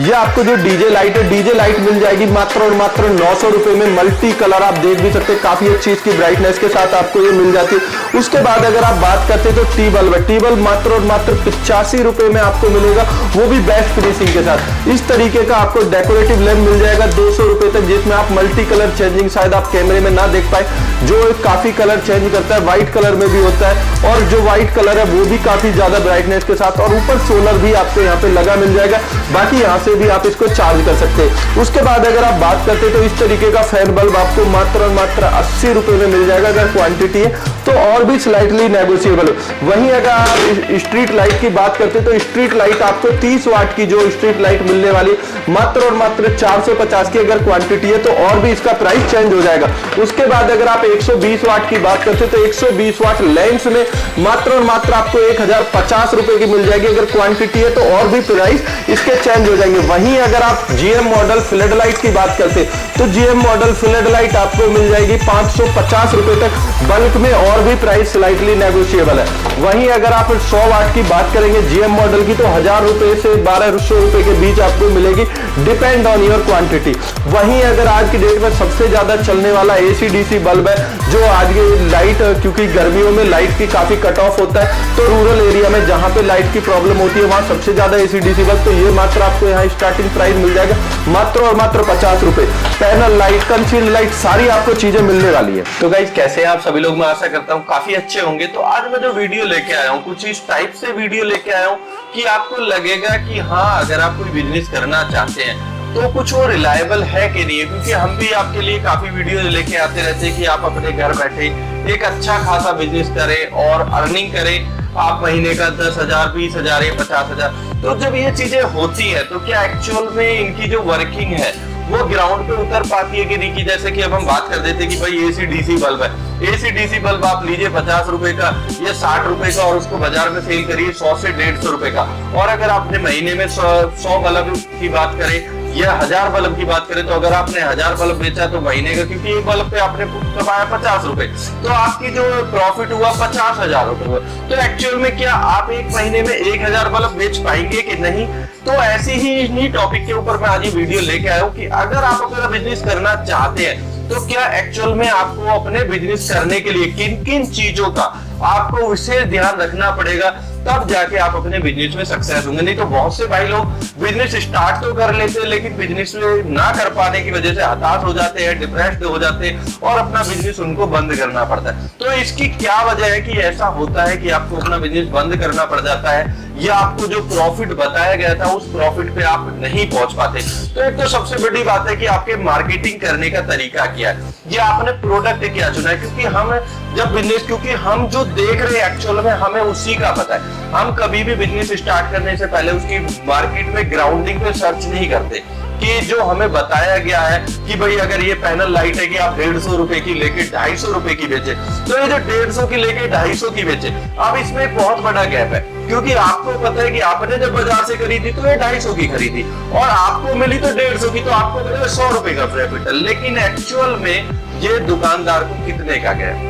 ये आपको जो डीजे लाइट है, डीजे लाइट मिल जाएगी मात्र और मात्र 900 रुपए में। मल्टी कलर आप देख भी सकते हैं, काफी अच्छी इसकी ब्राइटनेस के साथ आपको ये मिल जाती है। उसके बाद अगर आप बात करते हैं तो टी बल्ब है, टी बल्ब मात्र और मात्र 85 रुपए में आपको मिलेगा, वो भी बेस्ट फिनिशिंग के साथ। इस तरीके का आपको डेकोरेटिव लैंप मिल जाएगा 200 रुपए तक, जिसमें आप मल्टी कलर चेंजिंग शायद आप कैमरे में ना देख पाए, जो काफी कलर चेंज करता है, व्हाइट कलर में भी होता है, और जो व्हाइट कलर है वो भी काफी ज्यादा ब्राइटनेस के साथ, और ऊपर सोलर भी आपको यहाँ पे लगा मिल जाएगा। बाकी यहाँ से भी आप इसको चार्ज कर सकते हैं। उसके बाद अगर आप बात करते हैं तो इस तरीके का फैन बल्ब आपको मात्र और मात्र 80 रुपए में मिल जाएगा अगर क्वांटिटी है तो, और भी स्लाइटली नेगोशिएबल। वहीं अगर आप स्ट्रीट लाइट की बात करते हैं तो स्ट्रीट लाइट आपको 30 वाट की जो स्ट्रीट लाइट मिलने वाली मात्र और मात्र 450 की अगर क्वांटिटी है तो और भी इसका प्राइस चेंज हो जाएगा। उसके बाद अगर आप 120 वाट की बात करते हैं तो 120 वाट लैंप्स में मात्र और मात्र आपको 1050 रुपए की मिल जाएगी अगर क्वांटिटी है तो, और भी प्राइस इसके चेंज हो जाएंगे। वहीं अगर आप जीएम मॉडल फ्लड लाइट की बात करते हैं तो जीएम मॉडल फ्लड लाइट आपको मिल जाएगी 550 रुपए तक बल्क में, और भी प्राइस स्लाइटली नेगोशिएबल है। वहीं अगर आप 100 वाट की बात करेंगे जीएम मॉडल की तो 1000 रुपए से 1200 रुपए के बीच आपको मिलेगी, डिपेंड ऑन योर क्वांटिटी। वहीं अगर आज की डेट में सबसे ज्यादा चलने वाला एसी डीसी बल्ब है, जो आज की लाइट, क्योंकि गर्मियों में लाइट की काफी कट ऑफ होता है तो रूरल एरिया में जहां पे लाइट की प्रॉब्लम होती है वहां सबसे ज्यादा एसी डीसी बल्ब, तो ये मात्र आपको यहाँ स्टार्टिंग प्राइस मिल जाएगा मात्र और मात्र 50 रुपए। पैनल लाइट, कंसील्ड लाइट, सारी आपको चीजें मिलने वाली है। तो गाइस कैसे हैं आप सभी लोग, मैं आशा करता हूँ काफी अच्छे होंगे। तो आज मैं जो वीडियो लेके आया हूँ कुछ इस टाइप से वीडियो लेके आया हूँ कि आपको लगेगा कि हाँ, अगर आप कोई बिजनेस करना चाहते हैं तो कुछ वो रिलायबल है कि नहीं है, क्योंकि हम भी आपके लिए काफी वीडियो लेके आते रहते हैं कि आप अपने घर बैठे एक अच्छा खासा बिजनेस करें और अर्निंग करें, आप महीने का 10,000, 20,000 या 50,000। तो जब ये चीजें होती है तो क्या एक्चुअल में इनकी जो वर्किंग है वो ग्राउंड पे उतर पाती है कि नहीं? कि जैसे कि अब हम बात कर देते कि भाई एसी डीसी बल्ब है, एसी डीसी बल्ब आप लीजिए 50 रुपए का या 60 रुपए का और उसको बाजार में सेल करिए 100 से 150 रुपए का। और अगर आपने महीने में 100 बल्ब की बात करें या 1000 बल्ब की बात करें तो अगर आपने 1000 बल्ब बेचा तो महीने का, क्योंकि एक बल्ब पे आपने कमाया 50 रुपए, तो आपकी जो प्रॉफिट हुआ 50,000 रुपए हुआ। तो एक्चुअल में क्या आप एक महीने में 1000 बल्ब बेच पाएंगे कि नहीं? तो ऐसे ही इन्हीं टॉपिक के ऊपर मैं आज ये वीडियो लेके आया हूँ कि अगर आप अपना बिजनेस करना चाहते हैं तो क्या एक्चुअल में आपको अपने बिजनेस करने के लिए किन किन चीजों का आपको विशेष ध्यान रखना पड़ेगा, तब जाके आप अपने बिजनेस में सक्सेस होंगे। नहीं तो बहुत से भाई लोग बिजनेस स्टार्ट तो कर लेते हैं लेकिन बिजनेस में ना कर पाने की वजह से हताश हो जाते हैं, डिप्रेस्ड हो जाते हैं और अपना बिजनेस उनको बंद करना पड़ता है। तो इसकी क्या वजह है कि ऐसा होता है कि आपको अपना बिजनेस बंद करना पड़ जाता है, या आपको जो प्रॉफिट बताया गया था उस प्रॉफिट पे आप नहीं पहुंच पाते? तो एक तो सबसे बड़ी बात है कि आपके मार्केटिंग करने का तरीका क्या है, या आपने प्रोडक्ट क्या चुना है। क्योंकि हम जब बिजनेस, क्योंकि हम जो देख रहे हैं एक्चुअल में हमें उसी का पता है। हम कभी भी बिजनेस स्टार्ट करने से पहले उसकी मार्केट में ग्राउंडिंग पे सर्च नहीं करते कि जो हमें बताया गया है कि भाई अगर ये पैनल लाइट है कि आप 150 रुपए की लेके 250 रुपए की बेचे, तो ये जो 150 की लेके 250 की बेचे, अब इसमें एक बहुत बड़ा गैप है। क्योंकि आपको पता है कि आपने जब बाजार से खरीदी तो ये 250 की खरीदी और आपको मिली तो 150 की, तो आपको मिला 100 रुपए का प्रॉफिट। लेकिन एक्चुअल में ये दुकानदार को कितने का गया?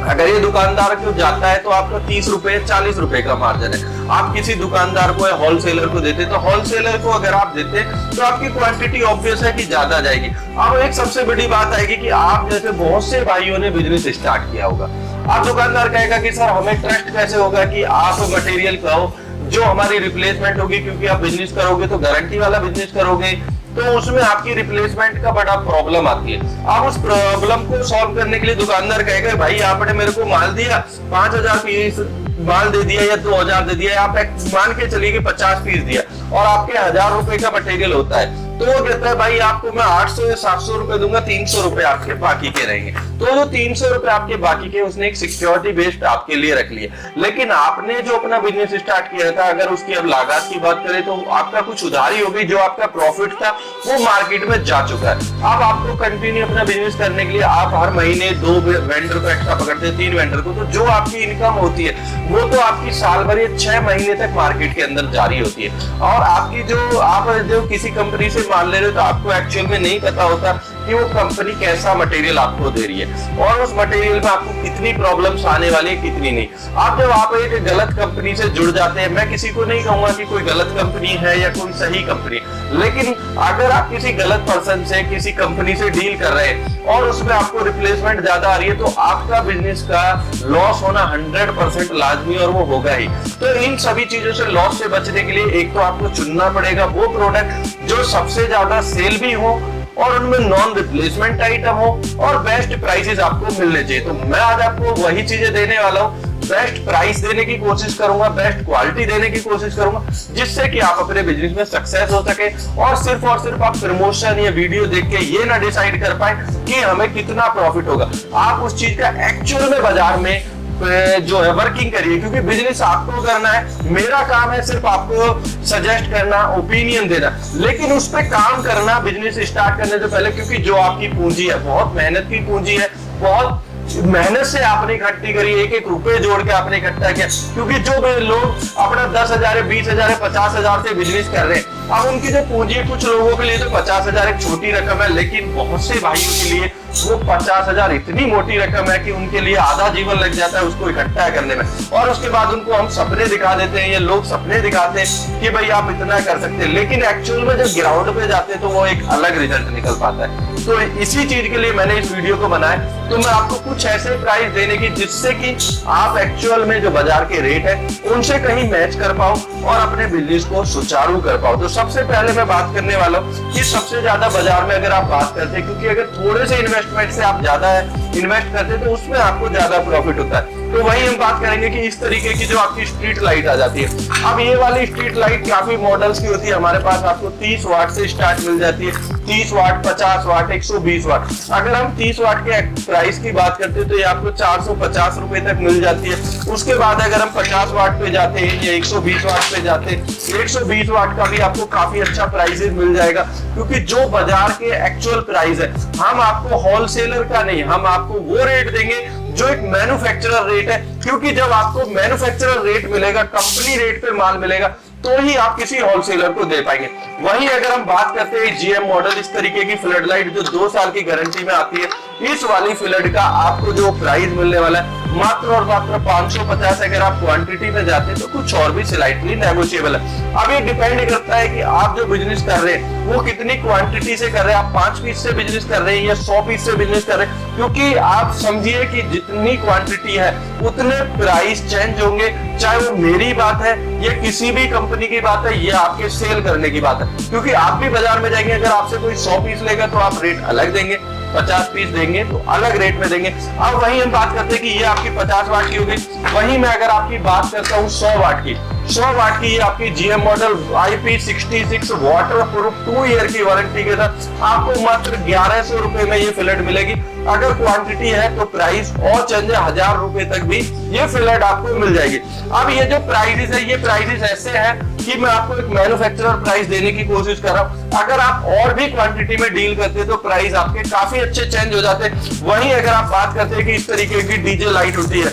अगर ये दुकानदार को जाता है तो आपका 30 रुपए 40 रुपए का मार्जिन है। आप किसी दुकानदार को या होलसेलर को देते तो होलसेलर को अगर आप देते तो आपकी क्वांटिटी ऑब्वियस है कि ज्यादा जाएगी। अब एक सबसे बड़ी बात आएगी कि आप जैसे बहुत से भाइयों ने बिजनेस स्टार्ट किया होगा, आप दुकानदार कहेगा कि सर हमें ट्रस्ट कैसे होगा कि आप मटेरियल कहो जो हमारी रिप्लेसमेंट होगी, क्योंकि आप बिजनेस करोगे तो गारंटी वाला बिजनेस करोगे तो उसमें आपकी रिप्लेसमेंट का बड़ा प्रॉब्लम आती है। आप उस प्रॉब्लम को सॉल्व करने के लिए दुकानदार कहेगा भाई आपने मेरे को माल दिया 5000 पीस माल दे दिया या 2000 दे दिया, आप मान के चलिए कि 50 पीस दिया और आपके 1000 रुपए का मटेरियल होता है, तो वो कहता है भाई आपको मैं 800 या 700 रुपए दूंगा, 300 रुपए आपके बाकी के रहेंगे। तो जो 300 रुपए आपके बाकी के उसने एक सिक्योरिटी बेस्ड आपके लिए रख लिया। लेकिन आपने जो अपना बिजनेस स्टार्ट किया था, अगर उसकी अब लागत की बात करें तो आपका कुछ उधारी हो गई, जो आपका प्रॉफिट था वो मार्केट में जा चुका है। अब आपको कंटिन्यू अपना बिजनेस करने के लिए आप हर महीने 2 वेंडर को एक्स्ट्रा पकड़ते हैं, 3 वेंडर को, तो जो आपकी इनकम होती है वो तो आपकी साल भर या 6 महीने तक मार्केट के अंदर जारी होती है। और आपकी जो आप किसी कंपनी से मान ले रहे हो तो आपको एक्चुअल में नहीं पता होता कि वो कंपनी कैसा मटेरियल आपको दे रही है और उस मटेरियल में आपको कितनी प्रॉब्लम्स आने वाली है कितनी नहीं। आप एक गलत कंपनी से जुड़ जाते हैं, मैं किसी को नहीं कहूंगा कि कोई गलत कंपनी है या कोई सही कंपनी, लेकिन अगर आप किसी गलत पर्सन से किसी कंपनी से डील कर रहे हैं और उसमें आपको रिप्लेसमेंट ज्यादा आ रही है तो आपका बिजनेस का लॉस होना 100% लाजमी और वो होगा ही। तो इन सभी चीजों से लॉस से बचने के लिए एक तो आपको चुनना पड़ेगा वो प्रोडक्ट जो सबसे ज्यादा सेल भी हो और उनमें नॉन रिप्लेसमेंट आइटम हो और बेस्ट प्राइसेस आपको मिलने चाहिए। तो मैं आज आपको वही चीजें देने वाला हूँ, बेस्ट प्राइस देने की कोशिश करूंगा, बेस्ट क्वालिटी देने की कोशिश करूंगा, जिससे कि आप अपने बिजनेस में सक्सेस हो सके और सिर्फ आप प्रमोशन या वीडियो देख के ये ना डिसाइड कर पाए कि हमें कितना प्रॉफिट होगा। आप उस चीज का एक्चुअल में बाजार में जो है वर्किंग करिए, क्योंकि बिजनेस आपको करना है, मेरा काम है सिर्फ आपको सजेस्ट करना, ओपिनियन देना, लेकिन उस पे काम करना बिजनेस स्टार्ट करने से पहले, क्योंकि जो आपकी पूंजी है बहुत मेहनत की पूंजी है, बहुत मेहनत से आपने इकट्ठी करी, एक एक रुपए जोड़ के आपने इकट्ठा किया, क्योंकि जो लोग अपना 10,000 20,000 50,000 से बिजनेस कर रहे हैं, अब उनकी जो पूंजी है, कुछ लोगों के लिए तो 50,000 एक छोटी रकम है, लेकिन बहुत से भाइयों के लिए वो 50,000 इतनी मोटी रकम है कि उनके लिए आधा जीवन लग जाता है उसको इकट्ठा करने में। और उसके बाद उनको हम सपने दिखा देते हैं, ये लोग सपने दिखाते हैं कि भाई आप इतना कर सकते हैं, लेकिन एक्चुअल में जब ग्राउंड पे जाते हैं तो वो एक अलग रिजल्ट निकल पाता है। तो इसी चीज के लिए मैंने इस वीडियो को बनाया, तो मैं आपको कुछ ऐसे प्राइस देने की जिससे कि आप एक्चुअल में जो बाजार के रेट है उनसे कहीं मैच कर पाओ और अपने बिजनेस को सुचारू कर पाओ। तो सबसे पहले मैं बात करने वाला हूँ कि सबसे ज्यादा बाजार में अगर आप बात करते हैं, क्योंकि अगर थोड़े से इन्वेस्टमेंट से आप ज्यादा इन्वेस्ट करते हैं तो उसमें आपको ज्यादा प्रॉफिट होता है। तो वही हम बात करेंगे कि इस तरीके की जो आपकी स्ट्रीट लाइट आ जाती है। अब ये वाली स्ट्रीट लाइट काफी मॉडल्स की होती है, हमारे पास आपको 30 वाट से स्टार्ट मिल जाती है, 30 वाट 50 वाट 120 वाट। अगर हम 30 वाट के प्राइस की बात करते हैं तो ये आपको 450 रुपए तक मिल जाती है। उसके बाद अगर हम 50 वाट पे जाते हैं या 120 वाट पे जाते हैं, 120 वाट का भी आपको काफी अच्छा प्राइसेस मिल जाएगा, क्योंकि जो बाजार के एक्चुअल प्राइस है, हम आपको होलसेलर का नहीं, हम आपको वो रेट देंगे जो एक मैन्युफैक्चरर रेट है, क्योंकि जब आपको मैन्युफैक्चरर रेट मिलेगा, कंपनी रेट पे माल मिलेगा, तो ही आप किसी होलसेलर को दे पाएंगे। वहीं अगर हम बात करते हैं जीएम मॉडल, इस तरीके की फ्लड लाइट जो 2 साल की गारंटी में आती है, इस वाली फ्लड का आपको जो प्राइस मिलने वाला है मात्र और मात्र 550। अगर आप क्वांटिटी में जाते हैं तो कुछ और भी स्लाइटली नेगोशिएबल है। अब ये डिपेंड करता है कि आप जो बिजनेस कर रहे हैं वो कितनी क्वांटिटी से कर रहे हैं, आप 5 पीस से बिजनेस कर रहे हैं या 100 पीस से बिजनेस कर रहे हैं, क्योंकि आप समझिए कि जितनी क्वांटिटी है उतने प्राइस चेंज होंगे, चाहे वो मेरी बात है या किसी भी कंपनी की बात है या आपके सेल करने की बात है, क्योंकि आप भी बाजार में जाएंगे, अगर आपसे कोई 100 पीस लेगा तो आप रेट अलग देंगे, 50 पीस देंगे तो अलग रेट में देंगे। अब वहीं हम बात करते हैं कि ये आपकी 50 वाट की होगी, वहीं मैं अगर आपकी बात करता हूँ 100 वाट की, 100 वाट की ये आपकी GM model IP66 water proof 2 year की वारंटी के साथ आपको मात्र 1100 रुपए में ये फ्लड मिलेगी। अगर क्वांटिटी है तो प्राइस और चेंज 1000 रुपए तक भी ये फ्लड आपको मिल जाएगी। अब ये जो प्राइसेस है, ये प्राइसेस ऐसे हैं कि मैं आपको एक मैन्युफैक्चरर प्राइस देने की कोशिश कर रहा हूँ। अगर आप और भी क्वांटिटी में डील करते हैं तो प्राइस आपके काफी अच्छे चेंज हो जाते हैं। वहीं अगर आप बात करते हैं कि इस तरीके की डीजे लाइट होती है,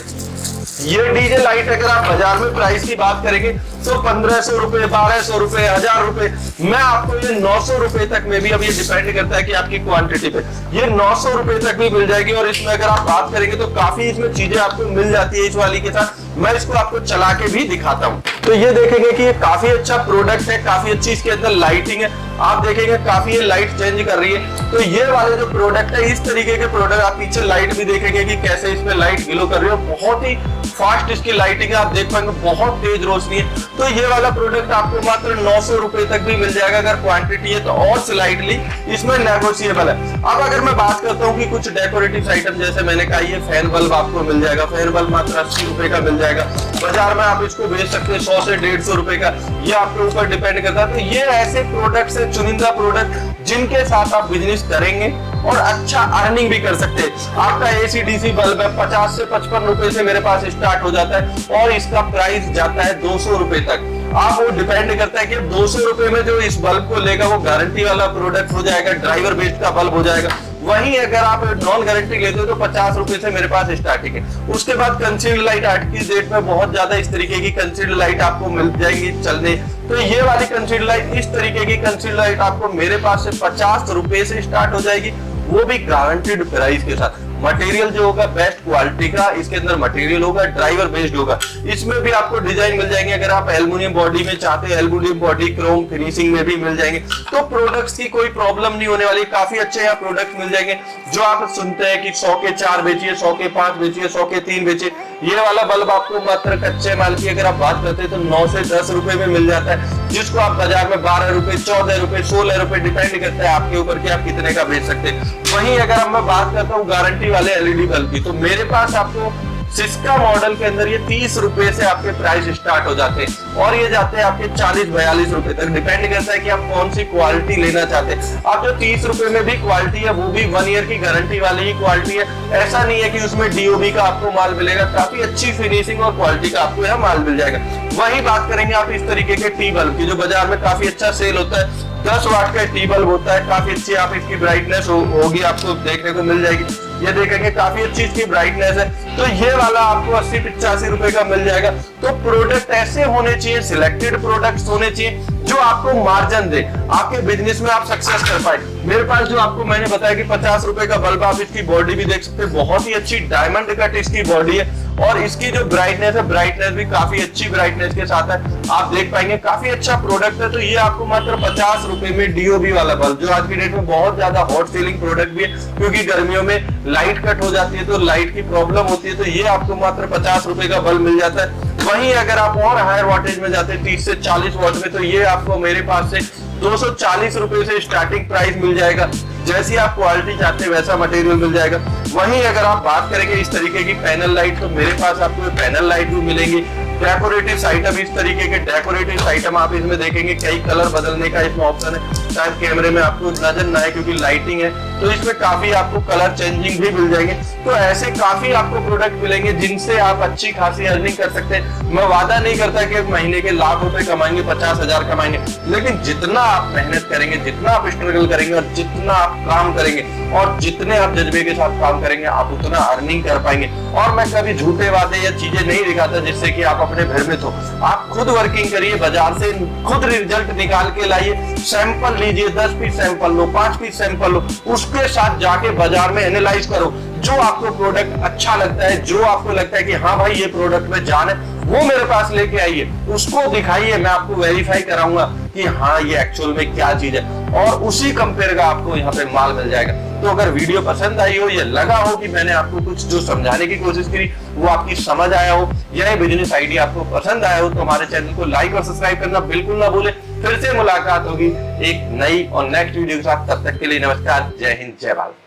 ये डीजे लाइट अगर आप बाजार में प्राइस की बात करेंगे तो 1500 रुपए, 1200 रुपए, 1000 रुपए, मैं आपको ये 900 रुपए तक में भी, अब ये डिपेंड करता है कि आपकी क्वांटिटी पे, ये 900 रुपए तक भी मिल जाएगी। और इसमें अगर आप बात करेंगे तो काफी इसमें चीजें आपको मिल जाती है इस वाली के साथ। मैं इसको आपको चला के भी दिखाता हूँ, तो ये देखेंगे कि ये काफी अच्छा प्रोडक्ट है, काफी अच्छी इसके अंदर लाइटिंग है, आप देखेंगे काफी ये लाइट चेंज कर रही है। तो ये वाले जो प्रोडक्ट है, इस तरीके के प्रोडक्ट, आप पीछे लाइट भी देखेंगे कि कैसे इसमें लाइट ग्लो कर रही है, बहुत ही फास्ट इसकी लाइटिंग है, आप देख पाएंगे बहुत तेज रोशनी है। तो ये वाला प्रोडक्ट आपको मात्र 900 रुपए तक भी मिल जाएगा अगर क्वांटिटी है तो, और स्लाइटली इसमें नेगोशिएबल है। अब अगर मैं बात करता हूँ कि कुछ डेकोरेटिव आइटम, जैसे मैंने कहा ये फैन बल्ब आपको मिल जाएगा, फैन बल्ब मात्र 80 रुपए का मिल जाएगा, बाजार में आप इसको बेच सकते हैं 100 से 150 रुपए का, ये आपके ऊपर डिपेंड करता है। तो ये ऐसे प्रोडक्ट्स है, चुनिंदा प्रोडक्ट, जिनके साथ आप बिजनेस करेंगे और अच्छा अर्निंग भी कर सकते हैं। आपका AC/DC बल्ब है, 50 से 55 रुपए से मेरे पास स्टार्ट हो जाता है और इसका प्राइस जाता है 200 रुपए तक। आप वो डिपेंड करता है कि 200 रुपए में जो इस बल्ब को लेगा वो गारंटी वाला प्रोडक्ट हो जाएगा, ड्राइवर बेस्ड का बल्ब हो जाएगा, वहीं अगर आप नॉन गारंटी लेते हो तो 50 रुपए से मेरे पास स्टार्टिंग है। उसके बाद कंसील्ड लाइट आज की डेट में बहुत ज्यादा इस तरीके की कंसील्ड लाइट आपको मिल जाएंगी चलने, तो ये वाली कंसील्ड लाइट, इस तरीके की कंसील्ड लाइट आपको मेरे पास से 50 रुपए से स्टार्ट हो जाएगी, वो भी गारंटीड प्राइस के साथ। मटेरियल जो होगा बेस्ट क्वालिटी का इसके अंदर मटेरियल होगा, ड्राइवर बेस्ड होगा। इसमें भी आपको डिजाइन मिल जाएंगे, अगर आप एल्युमिनियम बॉडी में चाहते हैं, एल्युमिनियम बॉडी क्रोम फिनिशिंग में भी मिल जाएंगे, तो प्रोडक्ट्स की कोई प्रॉब्लम नहीं होने वाली। काफी अच्छे यहाँ प्रोडक्ट मिल जाएंगे जो आप सुनते हैं कि 100 के 4 बेचिए, 100 के 5 बेचिए, 100 के 3 बेचिए। ये वाला बल्ब आपको मात्र कच्चे माल की अगर आप बात करते हैं तो 9 से 10 रुपए में मिल जाता है, जिसको आप बाजार में 12 रुपए, 14 रुपए, 16 रुपए, डिपेंड करता है आपके ऊपर कि आप कितने का बेच सकते हैं। वहीं अगर मैं बात करता हूँ गारंटी वाले एलईडी बल्ब की, तो मेरे पास आपको सिस्का मॉडल के अंदर ये 30 रुपए से आपके प्राइस स्टार्ट हो जाते हैं और ये जाते हैं आपके 40-42 रुपए तक, डिपेंड करता है कि आप कौन सी क्वालिटी लेना चाहते हैं। आप जो 30 रुपए में भी क्वालिटी है वो भी 1 ईयर की गारंटी वाली ही क्वालिटी है, ऐसा नहीं है कि उसमें डीओबी का आपको माल मिलेगा, काफी अच्छी फिनिशिंग और क्वालिटी का आपको यहाँ माल मिल जाएगा। वही बात करेंगे आप इस तरीके के टी बल्ब की, जो बाजार में काफी अच्छा सेल होता है, 10 वाट का टी बल्ब होता है, काफी अच्छी आप इसकी ब्राइटनेस होगी आपको देखने को मिल जाएगी। ये देखेंगे काफी अच्छी इसकी ब्राइटनेस है, तो ये वाला आपको 80-85 रुपए का मिल जाएगा। तो प्रोडक्ट ऐसे होने चाहिए, सिलेक्टेड प्रोडक्ट्स होने चाहिए जो आपको मार्जिन दे, आपके बिजनेस में आप सक्सेस कर पाए। मेरे पास जो आपको मैंने बताया कि 50 रुपए का बल्ब, आप इसकी बॉडी भी देख सकते हैं, बहुत ही अच्छी डायमंड कट इसकी बॉडी है और इसकी जो ब्राइटनेस है, ब्राइटनेस भी काफी अच्छी ब्राइटनेस के साथ है, आप देख पाएंगे काफी अच्छा प्रोडक्ट है। तो ये आपको मात्र 50 रुपए में डीओबी वाला बल्ब, जो आज की डेट में बहुत ज्यादा हॉट सेलिंग प्रोडक्ट भी है, क्योंकि गर्मियों में लाइट कट हो जाती है तो लाइट की प्रॉब्लम होती है, तो ये आपको मात्र 50 रुपए का बल्ब मिल जाता है। वहीं अगर आप और हायर वाटेज में जाते हैं 30 से 40 वाट में, तो ये आपको मेरे पास से 240 रुपए से स्टार्टिंग प्राइस मिल जाएगा। जैसी आप क्वालिटी चाहते हैं वैसा मटेरियल मिल जाएगा। वहीं अगर आप बात करेंगे इस तरीके की पैनल लाइट, तो मेरे पास आपको पैनल लाइट भी मिलेंगी। डेकोरेटिव आइटम, इस तरीके के डेकोरेटिव आइटम आप इसमें देखेंगे, कई कलर बदलने का इसमें ऑप्शन है, शायद कैमरे में आपको नजर ना आए क्योंकि लाइटिंग है, तो इसमें काफी आपको कलर चेंजिंग भी मिल जाएंगे। तो ऐसे काफी आपको प्रोडक्ट मिलेंगे जिनसे आप अच्छी खासी अर्निंग कर सकते हैं। मैं वादा नहीं करता कि महीने के लाख रुपए कमाएंगे, 50,000 कमाएंगे, लेकिन जितना आप मेहनत करेंगे, जितना आप स्ट्रगल करेंगे और जितना आप काम करेंगे और जितने आप जज्बे के साथ काम करेंगे, आप उतना अर्निंग कर पाएंगे। और मैं कभी झूठे वादे या चीजें नहीं दिखाता जिससे कि आप अपने भ्रमित हो। आप खुद वर्किंग करिए, बाजार से खुद रिजल्ट निकाल के लाइए, सैंपल लीजिए, 10 पीस सैंपल लो, 5 पीस सैंपल लो, उसके साथ जाके बाजार में एनालाइज करो। जो आपको प्रोडक्ट अच्छा लगता है, जो आपको लगता है कि हाँ भाई ये प्रोडक्ट में जान है, वो मेरे पास लेके आइए, उसको दिखाइए, मैं आपको वेरीफाई कराऊंगा कि हाँ ये एक्चुअल में क्या चीज है, और उसी कंपेयर का आपको यहाँ पे माल मिल जाएगा। तो अगर वीडियो पसंद आई हो, ये लगा हो कि मैंने आपको कुछ जो समझाने की कोशिश करी वो आपकी समझ आया हो, या बिजनेस आइडिया आपको पसंद आया हो, तो हमारे चैनल को लाइक और सब्सक्राइब करना बिल्कुल ना भूले। फिर से मुलाकात होगी एक नई और नेक्स्ट वीडियो के साथ, तब तक के लिए नमस्कार, जय हिंद, जय भारत।